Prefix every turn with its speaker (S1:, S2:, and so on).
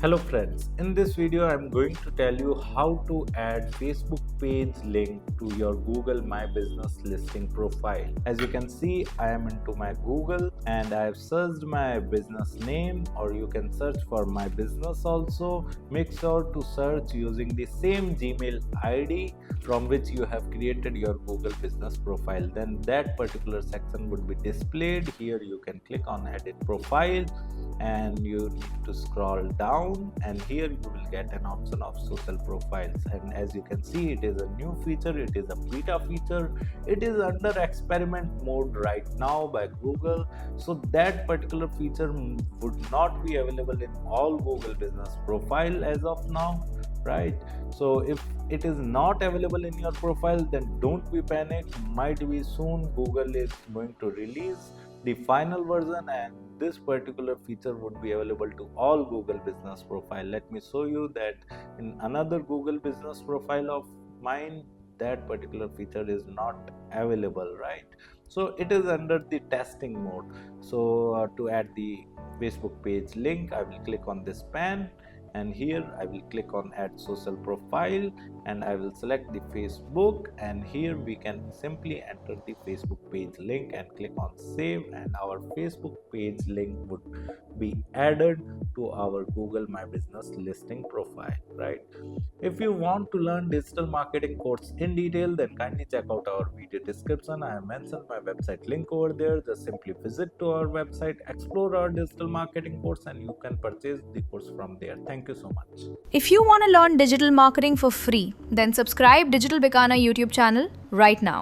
S1: Hello friends, in this video I am going to tell you how to add Facebook page link to your Google My Business listing profile. As you can see, I am into my Google and I have searched my business name, or you can search for my business also. Make sure to search using the same Gmail ID from which you have created your Google business profile. Then that particular section would be displayed. Here you can click on edit profile and you need to scroll down, and here you will get an option of social profiles. And as you can see, it is a new feature, it is a beta feature, it is under experiment mode right now by Google. So that particular feature would not be available in all Google business profile as of now, right? So if it is not available in your profile, then don't be panicked. Might be soon Google is going to release the final version, and this particular feature would be available to all Google business profile. Let me show you that in another Google business profile of mine, that particular feature is not available, right? So it is under the testing mode. So to add the Facebook page link, I will click on this pen, and here I will click on add social profile, and I will select the Facebook, and here we can simply enter the Facebook page link and click on save, and our Facebook page link would be added to our Google My Business listing profile, right? If you want to learn digital marketing course in detail, then kindly check out our video description. I have mentioned my website link over there. Just simply visit to our website, explore our digital marketing course, and you can purchase the course from there. Thank you so much.
S2: If you want to learn digital marketing for free, then subscribe Digital Bikana YouTube channel right now.